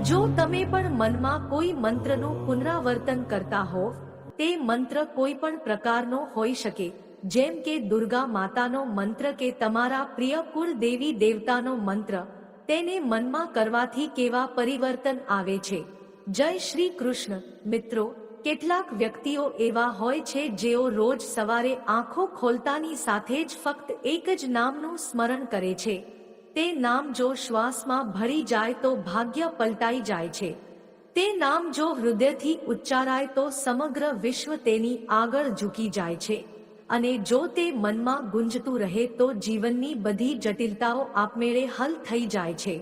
જો તમે પણ મનમાં કોઈ મંત્રનું પુનરાવર્તન કરતા હો, તે મંત્ર કોઈ પણ પ્રકારનો હોઈ શકે, જેમ કે દુર્ગા માતાનો મંત્ર કે તમારા પ્રિય કુળ દેવી દેવતાનો મંત્ર, તેને મનમાં કરવાથી કેવા પરિવર્તન આવે છે। જય શ્રી કૃષ્ણ। મિત્રો, કેટલાક વ્યક્તિઓ એવા હોય છે જેઓ રોજ સવારે આંખો ખોલતાની સાથે જ ફક્ત એક જ નામનું સ્મરણ કરે છે। તે નામ જો શ્વાસમાં ભળી જાય તો ભાગ્ય પલટાઈ જાય છે। તે નામ જો હૃદયથી ઉચ્ચારાય તો સમગ્ર વિશ્વ તેની આગળ ઝૂકી જાય છે, અને જો તે મનમાં ગુંજતું રહે તો જીવનની બધી જટિલતાઓ આપમેળે હલ થઈ જાય છે।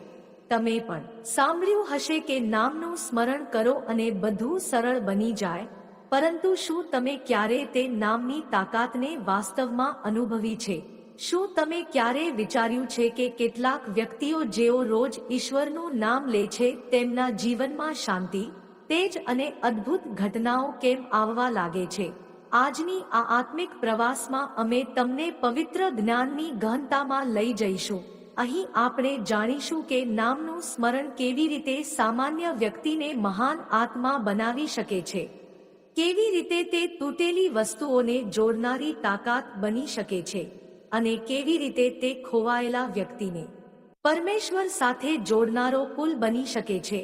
તમે પણ સાંભળ્યું હશે કે નામનું સ્મરણ કરો અને બધું સરળ બની જાય, પરંતુ શું તમે ક્યારે તે નામની તાકાતને વાસ્તવમાં અનુભવી છે? શું તમે ક્યારેય વિચાર્યું છે કે કેટલાક વ્યક્તિઓ જેઓ રોજ ઈશ્વરનું નામ લે છે તેમના જીવનમાં શાંતિ, તેજ અને અદ્ભુત ઘટનાઓ કેમ આવવા લાગે છે? આજની આ આત્મિક પ્રવાસમાં અમે તમને પવિત્ર જ્ઞાનની ગહનતામાં લઈ જઈશું। અહીં આપણે જાણીશું કે નામનું સ્મરણ કેવી રીતે સામાન્ય વ્યક્તિને મહાન આત્મા બનાવી શકે છે, કેવી રીતે તે તૂટેલી વસ્તુઓને જોડનારી તાકાત બની શકે છે, અને કેવી રીતે તે ખોવાયેલા વ્યક્તિને પરમેશ્વર સાથે જોડનારો પુલ બની શકે છે।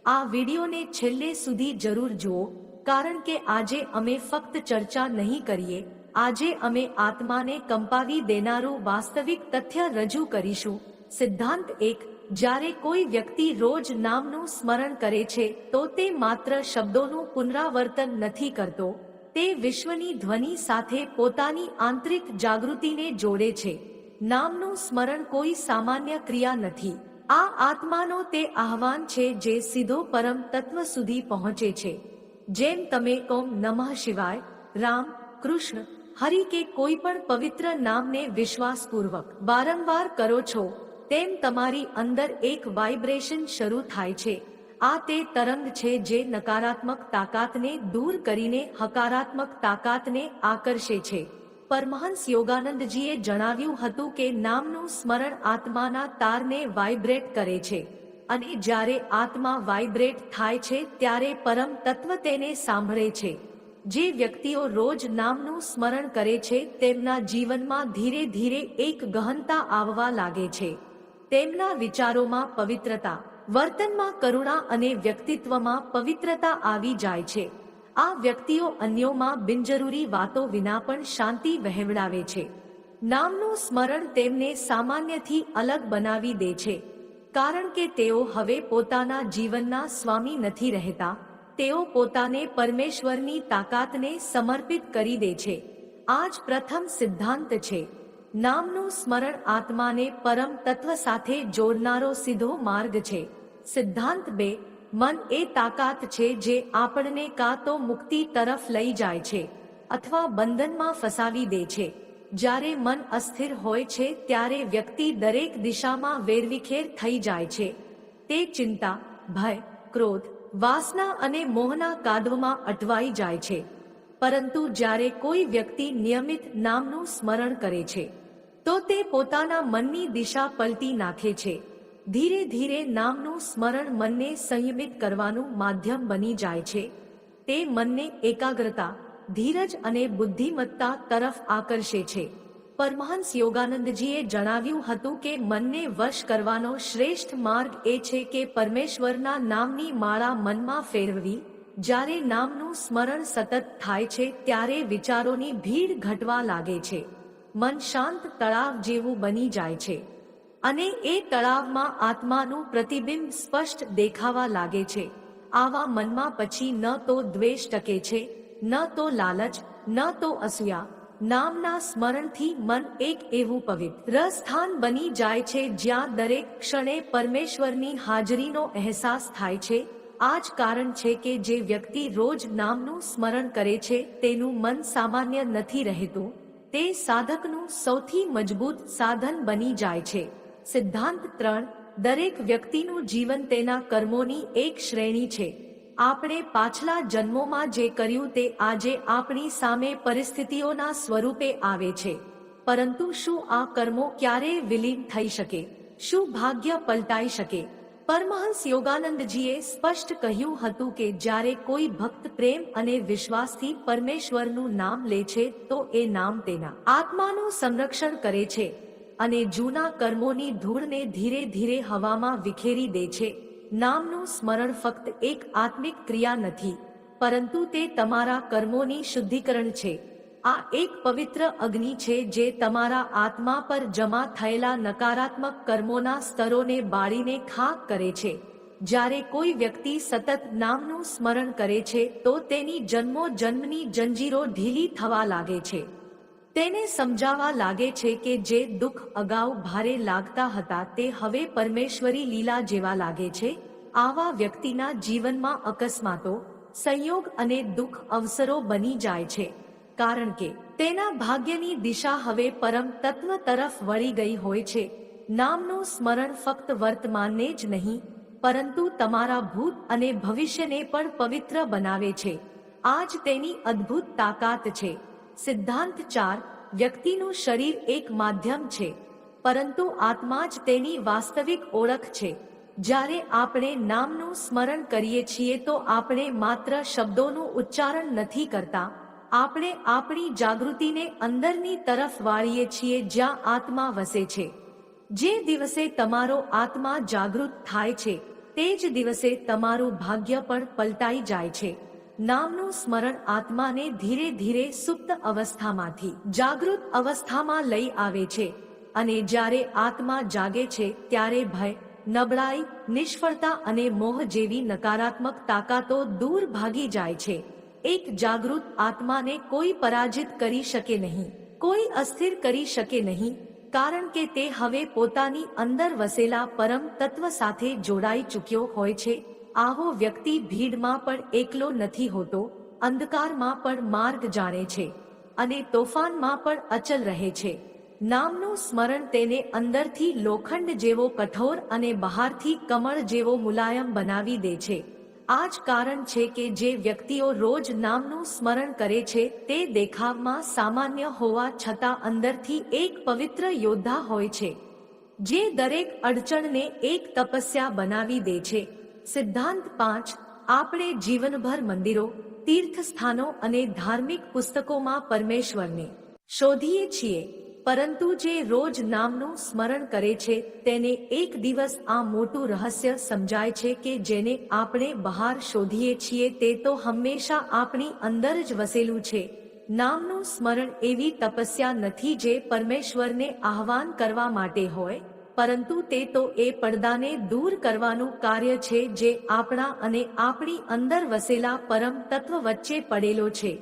આ વિડીયોને છેલ્લે સુધી જરૂર જુઓ, કારણ કે આજે અમે ફક્ત ચર્ચા નહીં કરીએ, આજે અમે આત્માને કંપાવી દેનારું વાસ્તવિક તથ્ય રજૂ કરીશું। સિદ્ધાંત 1, જ્યારે કોઈ વ્યક્તિ રોજ નામનું સ્મરણ કરે છે તો તે માત્ર શબ્દોનું પુનરાવર્તન નથી કરતો, તે વિશ્વની ધ્વનિ સાથે પોતાની આંતરિક જાગૃતિને જોડે છે। નામનું સ્મરણ કોઈ સામાન્ય ક્રિયા નથી, આ આત્માનો તે આહવાન છે જે સીધો પરમ તત્વ સુધી પહોંચે છે। જેમ તમે ઓમ નમઃ શિવાય, રામ, કૃષ્ણ, હરિ કે કોઈ પણ પવિત્ર નામને વિશ્વાસપૂર્વક વારંવાર કરો છો, તેમ તમારી અંદર એક વાઇબ્રેશન શરૂ થાય છે। આ તે તરંગ છે જે નકારાત્મક તાકાતને દૂર કરીને હકારાત્મક તાકાતને આકર્ષે છે। પરમહંસ યોગાનંદજીએ જણાવ્યું હતું કે નામનું સ્મરણ આત્માના તારને વાઇબ્રેટ કરે છે, અને જ્યારે આત્મા વાઇબ્રેટ થાય છે ત્યારે પરમ તત્વ તેને સાંભળે છે। જે વ્યક્તિઓ રોજ નામનું સ્મરણ કરે છે તેમના જીવનમાં ધીરે ધીરે એક ગહનતા આવવા લાગે છે। તેમના વિચારોમાં પવિત્રતા, વર્તનમાં કરુણા અને વ્યક્તિત્વમાં પવિત્રતા આવી જાય છે। આ વ્યક્તિઓ અન્યોમાં બિનજરૂરી વાતો વિના પણ શાંતિ વહેવડાવે છે। નામનું સ્મરણ તેમને સામાન્યથી અલગ બનાવી દે છે, કારણ કે તેઓ હવે પોતાના જીવનના સ્વામી નથી રહેતા, તેઓ પોતાને પરમેશ્વરની તાકાતને સમર્પિત કરી દે છે। આ જ પ્રથમ સિદ્ધાંત છે। નામનું સ્મરણ આત્માને પરમ તત્વ સાથે જોડનારો સીધો માર્ગ છે। સિદ્ધાંત 2, મન એ તાકાત છે જે આપણને કાં તો મુક્તિ તરફ લઈ જાય છે અથવા બંધનમાં ફસાવી દે છે। જ્યારે મન અસ્થિર હોય છે ત્યારે વ્યક્તિ દરેક દિશામાં વેરવિખેર થઈ જાય છે। તે ચિંતા, ભય, ક્રોધ, વાસના અને મોહના કાદવમાં અટવાઈ જાય છે। પરંતુ જ્યારે કોઈ વ્યક્તિ નિયમિત નામનું સ્મરણ કરે છે તો તે પોતાના મનની દિશા પલટી નાખે છે। ધીરે ધીરે નામનું સ્મરણ મનને સંયમિત કરવાનું માધ્યમ બની જાય છે। તે મનને એકાગ્રતા, ધીરજ અને બુદ્ધિમત્તા તરફ આકર્ષે છે। પરમહંસ યોગાનંદજીએ જણાવ્યું હતું કે મનને વશ કરવાનો શ્રેષ્ઠ માર્ગ એ છે કે પરમેશ્વરના નામની માળા મનમાં ફેરવવી। જ્યારે નામનું સ્મરણ સતત થાય છે ત્યારે વિચારોની ભીડ ઘટવા લાગે છે, મન શાંત તળાવ જેવું બની જાય છે, અને એ તળાવમાં આત્માનું પ્રતિબિંબ સ્પષ્ટ દેખાવા લાગે છે। આવા મનમાં પછી ન તો દ્વેષ ટકે છે, ન તો લાલચ, ન તો અસૂયા। નામના સ્મરણથી મન એક એવું પવિત્ર સ્થાન બની જાય છે જ્યાં દરેક ક્ષણે પરમેશ્વરની હાજરીનો અહેસાસ થાય છે। આ જ કારણ છે કે જે વ્યક્તિ રોજ નામનું સ્મરણ કરે છે તેનું મન સામાન્ય નથી રહેતું, તે સાધકનું સૌથી મજબૂત સાધન બની જાય છે। સિદ્ધાંત 3, દરેક વ્યક્તિનું જીવન તેના કર્મોની એક શ્રેણી છે। આપણે પાછલા જન્મોમાં જે કર્યું તે આજે આપણી સામે પરિસ્થિતિઓના સ્વરૂપે આવે છે, પરંતુ શું આ કર્મો ક્યારેય વિલીન થઈ શકે? શું ભાગ્ય પલટાઈ શકે? પરમહંસ યોગાનંદજીએ સ્પષ્ટ કહ્યું હતું કે જ્યારે કોઈ ભક્ત પ્રેમ અને વિશ્વાસથી પરમેશ્વરનું નામ લે છે તો એ નામ તેના આત્માનું સંરક્ષણ કરે છે અને જૂના કર્મોની ધૂળને ધીરે ધીરે હવામાં વિખેરી દે છે. નામનું સ્મરણ ફક્ત એક આત્મિક ક્રિયા નથી, પરંતુ તે તમારા કર્મોની શુદ્ધિકરણ છે. આ એક પવિત્ર અગ્નિ છે જે તમારા આત્મા પર જમા થયેલા નકારાત્મક કર્મોના સ્તરોને બાળીને ખાક કરે છે. જ્યારે કોઈ વ્યક્તિ સતત નામનું સ્મરણ કરે છે તો તેની જન્મો જન્મની જંજીરો ઢીલી થવા લાગે છે. તેને સમજાવા લાગે છે કે જે દુઃખ અગાઉ ભારે લાગતા હતા તે હવે પરમેશ્વરી લીલા જેવા લાગે છે. આવા વ્યક્તિના જીવનમાં અકસ્માતો, સંયોગ અને દુઃખ અવસરો બની જાય છે, કારણ કે તેના ભાગ્યની દિશા હવે પરમ તત્વ તરફ વળી ગઈ હોય છે. નામનું સ્મરણ ફક્ત વર્તમાનને જ નહીં, પરંતુ તમારા ભૂત અને ભવિષ્યને પણ પવિત્ર બનાવે છે. આ જ તેની અદ્ભુત તાકાત છે. સિદ્ધાંત 4. વ્યક્તિનું શરીર એક માધ્યમ છે, પરંતુ આત્મા જ તેની વાસ્તવિક ઓળખ છે. જ્યારે આપણે નામનું સ્મરણ કરીએ છીએ તો આપણે માત્ર શબ્દોનું ઉચ્ચારણ નથી કરતા, આપણે આપણી જાગૃતિને અંદરની તરફ વાળીએ છીએ જ્યાં આત્મા વસે છે. જે દિવસે તમારો આત્મા જાગૃત થાય છે તે જ દિવસે તમારું ભાગ્ય પણ પલટાઈ જાય છે. નામનું સ્મરણ આત્માને ધીરે ધીરે સુપ્ત અવસ્થામાંથી જાગૃત અવસ્થામાં લઈ આવે છે, અને જ્યારે આત્મા જાગે છે ત્યારે ભય, નબળાઈ, નિષ્ફળતા અને મોહ જેવી નકારાત્મક તાકાતો દૂર ભાગી જાય છે. એક જાગૃત આત્માને કોઈ પરાજિત કરી શકે નહીં, કોઈ અસ્થિર કરી શકે નહીં, કારણ કે તે હવે પોતાની અંદર વસેલા પરમ તત્વ સાથે જોડાઈ ચૂક્યો હોય છે. આવો વ્યક્તિ ભીડમાં પણ એકલો નથી હોતો, અંધકારમાં પણ માર્ગ જાણે છે અને તોફાનમાં પણ અચલ રહે છે. નામનું સ્મરણ તેને અંદરથી લોખંડ જેવો કઠોર અને બહારથી કમળ જેવો મુલાયમ બનાવી દે છે. આ જ કારણ છે કે જે વ્યક્તિઓ રોજ નામનું સ્મરણ કરે છે તે દેખાવમાં સામાન્ય હોવા છતાં અંદરથી એક પવિત્ર યોદ્ધા હોય છે, જે દરેક અડચણને એક તપસ્યા બનાવી દે છે. સિદ્ધાંત 5. આપણે જીવનભર મંદિરો, તીર્થસ્થાનો અને ધાર્મિક પુસ્તકોમાં પરમેશ્વરને શોધીએ છીએ, પરંતુ જે રોજ નામનું સ્મરણ કરે છે તેને એક દિવસ આ મોટું રહસ્ય સમજાય છે કે જેને આપણે બહાર શોધીએ છીએ તે તો હંમેશા આપણી અંદર જ વસેલું છે. નામનું સ્મરણ એવી તપસ્યા નથી જે પરમેશ્વરને આહ્વાન કરવા માટે હોય, પરંતુ તે તો એ પડદાને દૂર કરવાનું કાર્ય છે જે આપણા અને આપણી અંદર વસેલા પરમ તત્વ વચ્ચે પડેલો છે.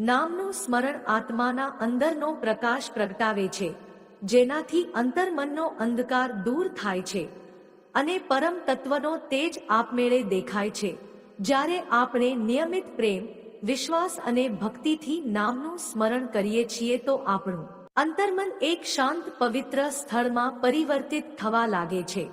નામનું સ્મરણ આત્માના અંદરનો પ્રકાશ પ્રગટાવે છે, જેનાથી અંતર્મનનો અંધકાર દૂર થાય છે અને પરમ તત્વનો તેજ આપમેળે દેખાય છે. જ્યારે આપણે નિયમિત પ્રેમ, વિશ્વાસ અને ભક્તિથી નામનું સ્મરણ કરીએ છીએ તો આપણું અંતર્મન એક શાંત પવિત્ર સ્થળમાં પરિવર્તિત થવા લાગે છે.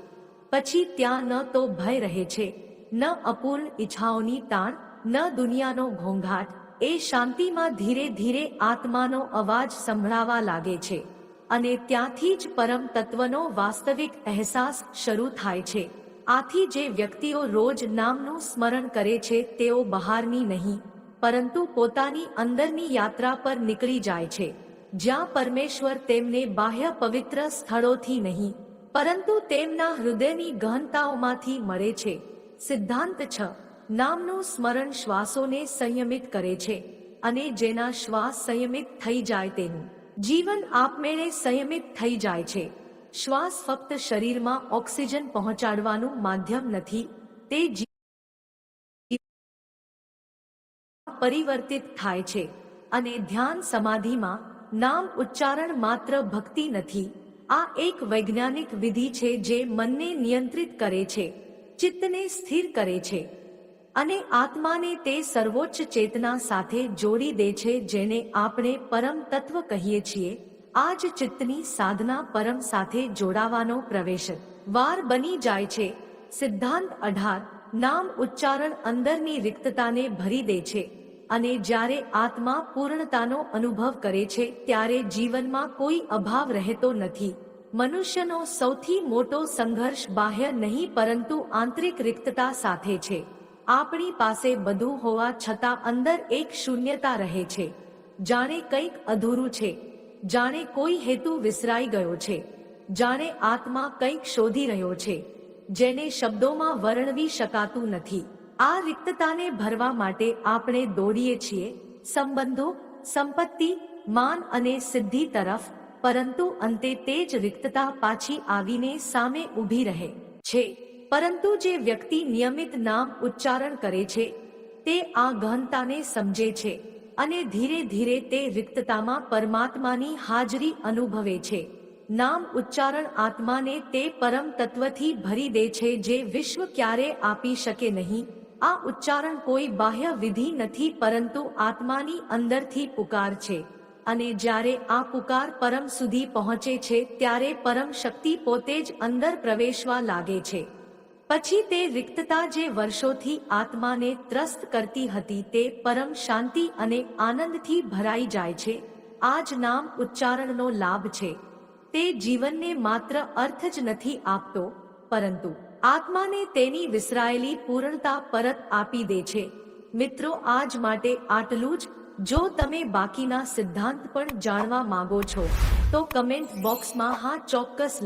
પછી ત્યાં ન તો ભય રહે છે, ન અપૂર્ણ ઈચ્છાઓની તાણ, ન દુનિયાનો ઘોંઘાટ. એ શાંતિમાં ધીરે ધીરે આત્માનો અવાજ સંભળાવા લાગે છે અને ત્યાંથી જ પરમ તત્વનો વાસ્તવિક અહેસાસ શરૂ થાય છે. આથી જે વ્યક્તિઓ રોજ નામનું સ્મરણ કરે છે તેઓ બહારની નહીં, પરંતુ પોતાની અંદરની યાત્રા પર નીકળી જાય છે, જ્યાં પરમેશ્વર તેમને બાહ્ય પવિત્ર સ્થળોથી નહીં, પરંતુ તેમના હૃદયની ગહનતાઓમાંથી મળે છે. સિદ્ધાંત 6. નામનું સ્મરણ શ્વાસોને સંયમિત કરે છે, અને જેના શ્વાસ સંયમિત થઈ જાય તેનું જીવન આપમેળે સંયમિત થઈ જાય છે. શ્વાસ ફક્ત શરીરમાં ઓક્સિજન પહોંચાડવાનું માધ્યમ નથી, તે પરિવર્તિત થાય છે. અને ધ્યાન સમાધિમાં નામ ઉચ્ચારણ માત્ર ભક્તિ નથી, આ એક વૈજ્ઞાનિક વિધિ છે જે મનને નિયંત્રિત કરે છે, ચિત્તને સ્થિર કરે છે અને આત્માને તે સર્વોચ્ચ ચેતના સાથે જોડી દે છે જેને આપણે પરમ તત્વ કહીએ છીએ. આ જ ચિત્તની સાધના પરમ સાથે જોડાવાનો પ્રવેશ વાર બની જાય છે. સિદ્ધાંત 18. નામ ઉચ્ચારણ અંદરની રિક્તતાને ભરી દે છે, અને જ્યારે આત્મા પૂર્ણતાનો અનુભવ કરે છે ત્યારે જીવનમાં કોઈ અભાવ રહેતો નથી. મનુષ્યનો સૌથી મોટો સંઘર્ષ બાહ્ય નહીં પરંતુ આંતરિક રિક્તતા સાથે છે. આપણી પાસે બધું હોવા છતાં અંદર એક શૂન્યતા રહે છે. જાણે કંઈક અધૂરું છે, જાણે કોઈ હેતુ વિસરાઈ ગયો છે, જાણે આત્મા કંઈક શોધી રહ્યો છે જેને શબ્દોમાં વર્ણવી શકાતું નથી. આ રિક્તતાને ભરવા માટે આપણે દોડીએ છીએ સંબંધો, સંપત્તિ, માન અને સિદ્ધિ તરફ, પરંતુ અંતે તે જ રિક્તતા પાછી આવીને સામે ઊભી રહે છે. પરંતુ જે વ્યક્તિ નિયમિત નામ ઉચ્ચારણ કરે છે તે આ ગહનતાને સમજે છે અને ધીરે ધીરે તે રિક્તતામાં પરમાત્માની હાજરી અનુભવે છે. નામ ઉચ્ચારણ આત્માને તે પરમ તત્વથી ભરી દે છે જે વિશ્વ ક્યારે આપી શકે નહીં. આ ઉચ્ચારણ કોઈ બાહ્ય વિધિ નથી પરંતુ આત્માની અંદરથી પુકાર છે, અને જ્યારે આ પુકાર પરમ સુધી પહોંચે છે ત્યારે પરમ શક્તિ પોતે જ અંદર પ્રવેશવા લાગે છે. પછી તે રિક્તતા જે વર્ષોથી આત્માને ત્રસ્ત કરતી હતી તે પરમ શાંતિ અને આનંદથી ભરાઈ જાય છે. આ જ નામ ઉચ્ચારણનો લાભ છે. તે જીવનને માત્ર અર્થ જ નથી આપતો, પરંતુ આત્માને તેની વિસરાયેલી પૂર્ણતા પરત આપી દે છે. મિત્રો, આજ માટે આટલું જ. જો તમે બાકીના સિદ્ધાંત પણ જાણવા માંગો છો તો કમેન્ટ બોક્સમાં હા ચોક્કસ